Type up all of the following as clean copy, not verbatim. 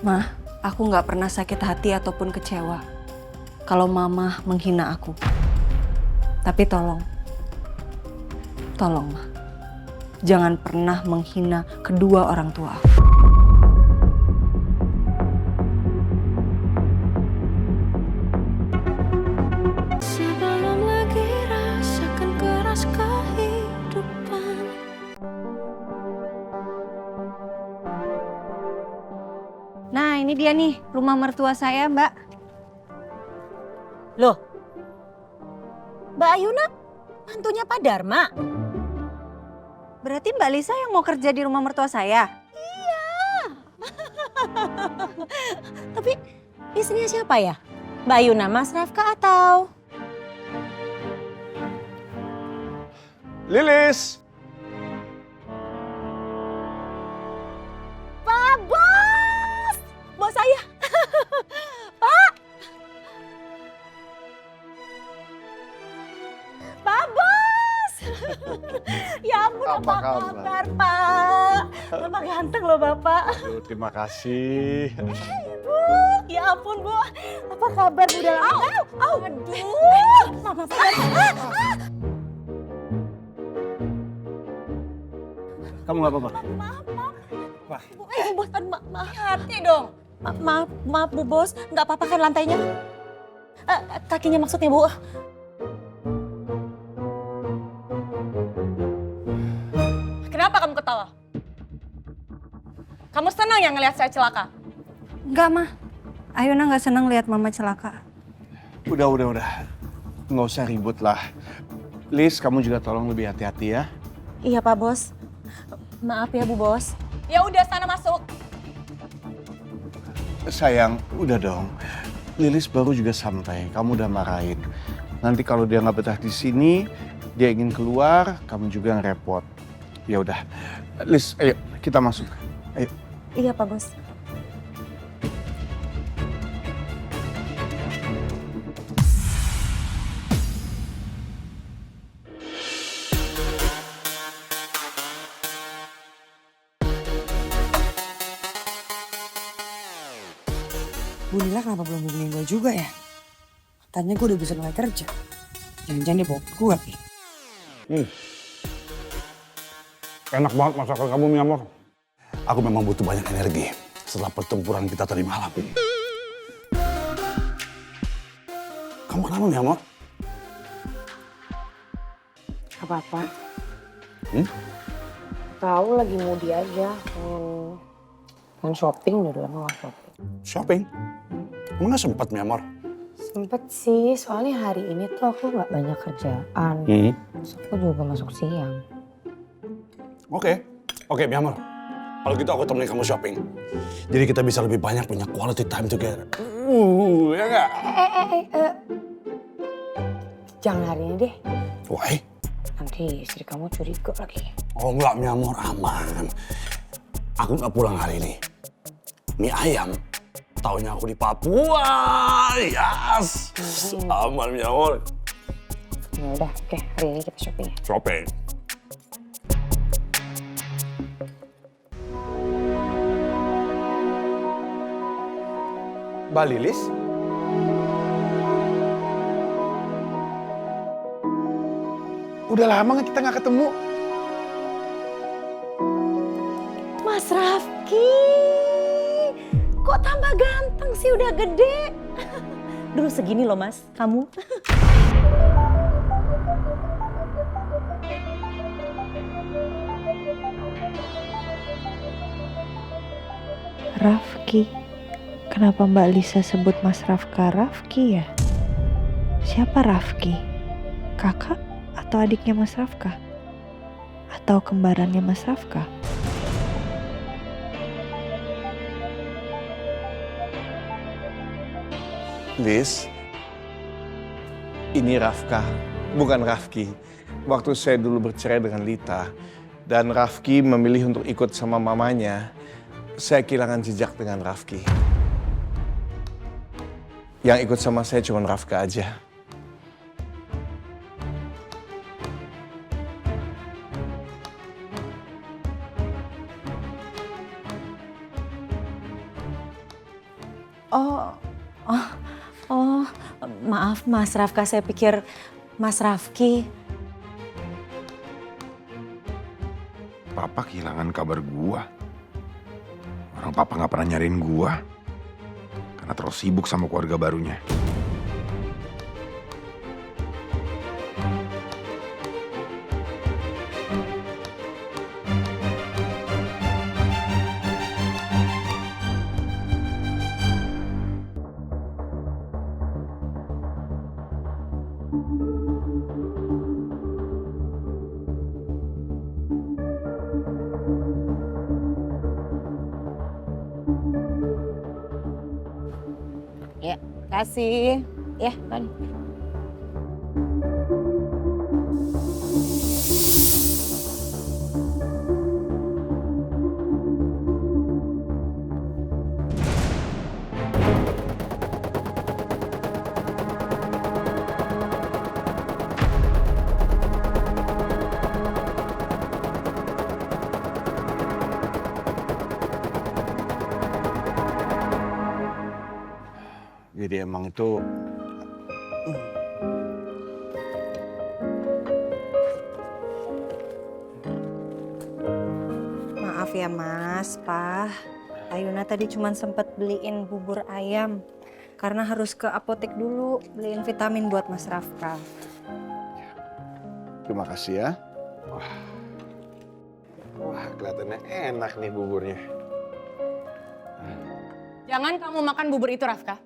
Mah, aku nggak pernah sakit hati ataupun kecewa kalau Mama menghina aku. Tapi tolong Mah, jangan pernah menghina kedua orang tua aku. Sebelum lagi rasakan keras kehidupan. Nah, ini dia nih rumah mertua saya, Mbak. Loh, Mbak Ayuna mantunya Pak Dharma? Berarti Mbak Lisa yang mau kerja di rumah mertua saya? Tapi istrinya siapa ya? Mbak Ayuna, Mas Rafka atau? Lilis! Pak Bos! Bos saya. Pak! Pak Bos! Ya ampun, apa kabar Pak? Bapak ganteng loh Bapak. Aduh, terima kasih. Bu, ya ampun Bu. Apa kabar Bu? Udah lama? Aduh. Mama Kamu nggak apa-apa? Maaf. Bu, Bos, maaf. Hati dong. Maaf Bu Bos, nggak apa-apa kan lantainya? Kakinya maksudnya Bu. Kenapa kamu ketawa? Kamu senang ya ngelihat saya celaka? Enggak, Mah. Ayuna nggak senang lihat Mama celaka. Udah. Nggak usah ribut lah. Liz, kamu juga tolong lebih hati-hati ya. Iya Pak Bos. Maaf ya Bu Bos. Ya udah sana masuk. Sayang, udah dong. Lilis baru juga sampai, kamu udah marahin. Nanti kalau dia nggak betah di sini, dia ingin keluar, kamu juga yang repot. Ya udah, Liz, ayo kita masuk. Ayo. Iya Pak Bos. Bu Nila kenapa belum hubungin gue juga ya? Katanya gue udah bisa mulai kerja. Jangan-jangan dia bawa gue nih. Enak banget masakan kamu, Mi Amor. Aku memang butuh banyak energi setelah pertempuran kita tadi malam. Kamu kenapa, Mi Amor? Apa-apa. Tahu lagi moody aja. Pengen shopping, udah lama gak shopping. Shopping? Emang gak sempat, Mi Amor? Sempet sih, soalnya hari ini tuh aku gak banyak kerjaan. Terus aku juga masuk siang. Oke, Mi Amor. Kalau gitu aku temenin kamu shopping. Jadi kita bisa lebih banyak punya quality time together. Ya nggak? Jangan hari ini deh, Why? nanti istri kamu curiga lagi. Oh enggak, Mi Amor, aman. Aku nggak pulang hari ini. Mie ayam, taunya aku di Papua. Yes! Aman, Mi Amor. Ya udah, oke, hari ini kita shopping ya. Shopping. Mbak Lilis? Udah lama kita nggak ketemu. Mas Rafki, kok tambah ganteng sih, udah gede. Dulu segini loh Mas, kamu. Rafki. Kenapa Mbak Lisa sebut Mas Rafka Rafki ya? Siapa Rafki? Kakak atau adiknya Mas Rafka? Atau kembarannya Mas Rafka? Liz, ini Rafka, bukan Rafki. Waktu saya dulu bercerai dengan Lita, dan Rafki memilih untuk ikut sama mamanya, saya kehilangan jejak dengan Rafki. Yang ikut sama saya cuma Rafka aja. Oh, maaf Mas Rafka, saya pikir Mas Rafki. Papa kehilangan kabar gua. Orang papa nggak pernah nyariin gua karena terlalu sibuk sama keluarga barunya. Ya, kasih. Ya, Ton. Jadi emang itu Maaf ya Mas, Pak. Ayuna tadi cuma sempet beliin bubur ayam. Karena harus ke apotek dulu beliin vitamin buat Mas Rafka. terima kasih ya. Wah, kelihatannya enak nih buburnya. Jangan kamu makan bubur itu, Rafka.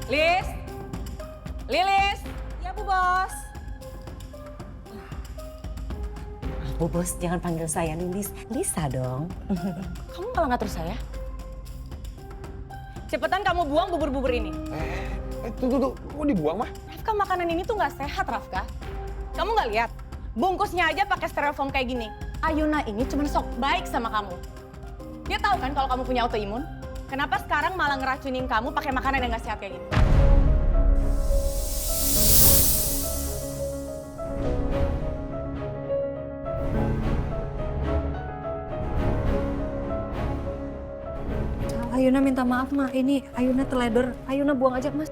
Lilis? Lilis? Ya Bu Bos. Bu Bos, jangan panggil saya Lilis. Lisa dong. Kamu malah ngatur saya? Cepetan kamu buang bubur-bubur ini. Tuh, mau dibuang mah? Rafka, makanan ini tuh nggak sehat, Rafka. Kamu nggak lihat? Bungkusnya aja pakai styrofoam kayak gini. Ayuna ini cuma sok baik sama kamu. Dia tahu kan kalau kamu punya autoimun? Kenapa sekarang malah ngeracunin kamu pakai makanan yang nggak sehat kayak gini? Ayuna minta maaf, Ma. Ini Ayuna teledor. Ayuna buang aja, Mas.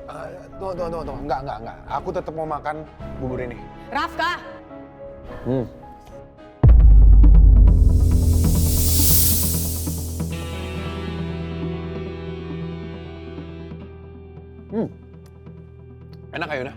Tunggu. Enggak. Aku tetap mau makan bubur ini. Rafka! Enak Ayuna.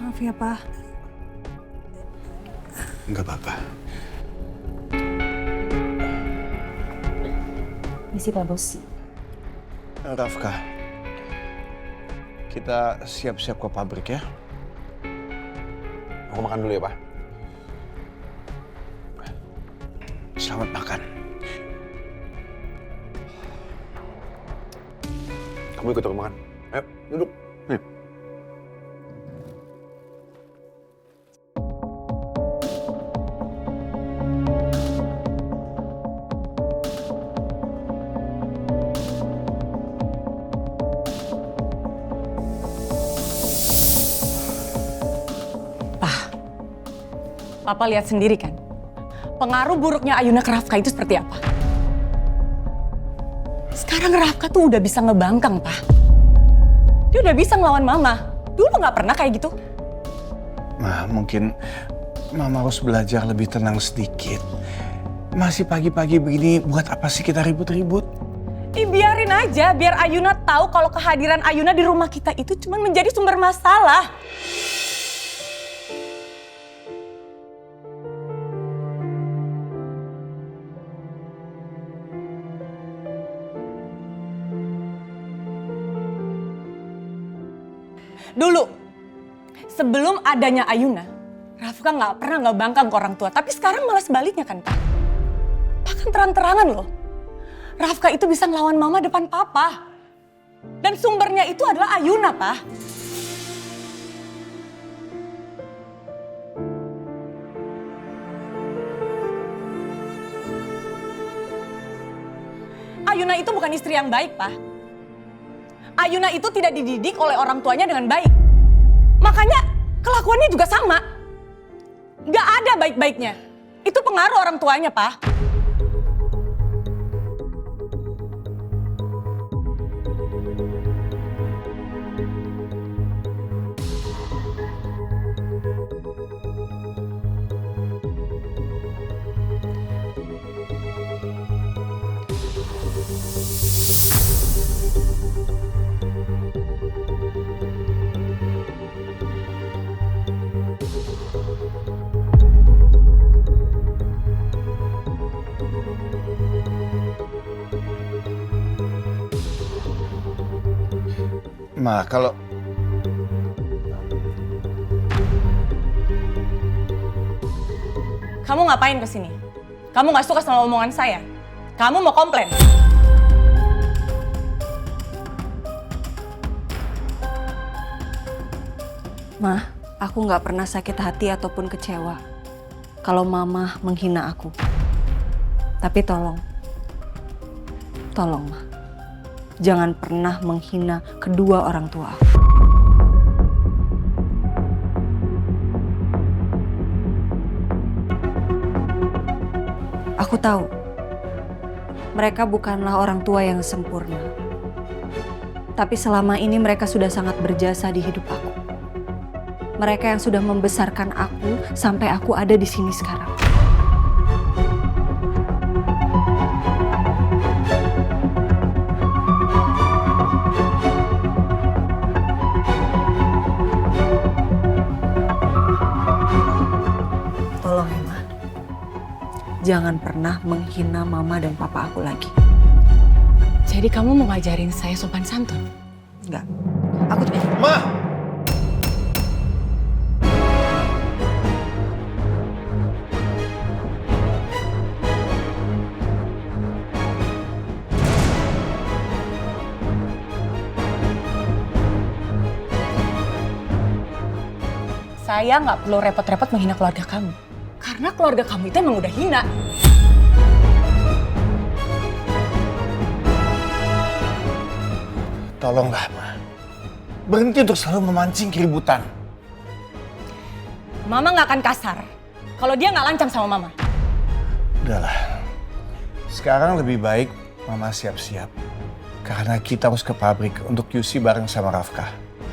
Maaf ya, Pak. Enggak apa-apa. Misi Pak Bos. Rafka, kita siap-siap ke pabrik ya. Aku makan dulu ya, Pak. Selamat makan. Kamu ikut aku makan. Ayo, duduk. Nih. Papa lihat sendiri kan, pengaruh buruknya Ayuna ke Rafka itu seperti apa. Sekarang Rafka tuh udah bisa ngebangkang, Pak. Dia udah bisa ngelawan Mama. Dulu nggak pernah kayak gitu. Nah, mungkin Mama harus belajar lebih tenang sedikit. Masih pagi-pagi begini, buat apa sih kita ribut-ribut? Biarin aja, biar Ayuna tahu kalau kehadiran Ayuna di rumah kita itu cuma menjadi sumber masalah. Dulu, sebelum adanya Ayuna, Rafka nggak pernah ngebangkang ke orang tua. Tapi sekarang malah sebaliknya kan, Pak. Bahkan terang-terangan loh. Rafka itu bisa ngelawan mama depan papa. Dan sumbernya itu adalah Ayuna, Pak. Ayuna itu bukan istri yang baik, Pak. Ayuna itu tidak dididik oleh orang tuanya dengan baik. Makanya kelakuannya juga sama. Gak ada baik-baiknya. Itu pengaruh orang tuanya, Pak. Ma, kalau Kamu ngapain kesini? Kamu gak suka sama omongan saya? Kamu mau komplain? Mah, aku nggak pernah sakit hati ataupun kecewa kalau mama menghina aku. Tapi tolong, Mah, jangan pernah menghina kedua orang tua aku. Aku tahu, mereka bukanlah orang tua yang sempurna. Tapi selama ini mereka sudah sangat berjasa di hidup aku. Mereka yang sudah membesarkan aku sampai aku ada di sini sekarang. Tolong ya, Ma. Jangan pernah menghina mama dan papa aku lagi. Jadi kamu mau ngajarin saya sopan santun? Enggak. Aku tuh... Ma! Saya nggak perlu repot-repot menghina keluarga kamu. Karena keluarga kamu itu emang udah hina. Tolonglah, Ma. Berhenti untuk selalu memancing keributan. Mama nggak akan kasar kalau dia nggak lancang sama Mama. Udahlah. Sekarang lebih baik Mama siap-siap. Karena kita harus ke pabrik untuk QC bareng sama Rafka.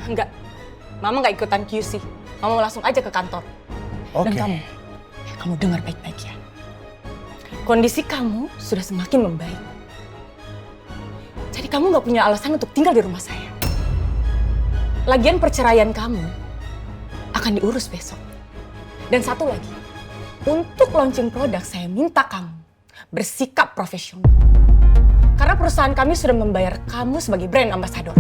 Enggak, Mama nggak ikutan QC. Mama langsung aja ke kantor. Oke. Dan kamu dengar baik-baik ya. Kondisi kamu sudah semakin membaik. Jadi kamu nggak punya alasan untuk tinggal di rumah saya. Lagian perceraian kamu akan diurus besok. Dan satu lagi, untuk launching produk saya minta kamu bersikap profesional. Karena perusahaan kami sudah membayar kamu sebagai brand ambassador.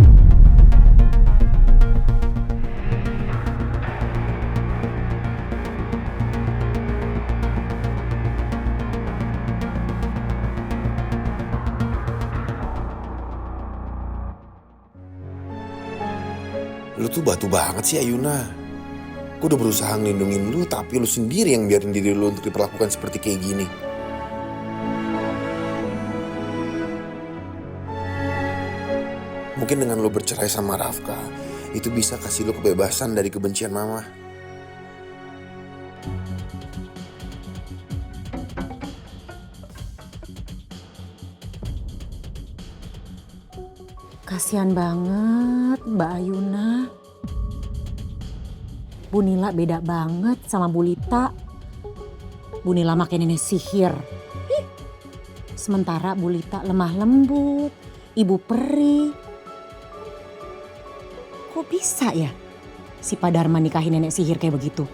Lu tuh batu banget sih Ayuna. Gue udah berusaha ngelindungin lu, tapi lu sendiri yang biarin diri lu untuk diperlakukan seperti kayak gini. Mungkin dengan lu bercerai sama Rafka, itu bisa kasih lu kebebasan dari kebencian mama. Kasihan banget Mbak Ayuna. Bu Nila beda banget sama Bu Lita. Bu Nila makin nenek sihir. Sementara Bu Lita lemah lembut, ibu peri. Kok bisa ya si Pak Dharma nikahin nenek sihir kayak begitu?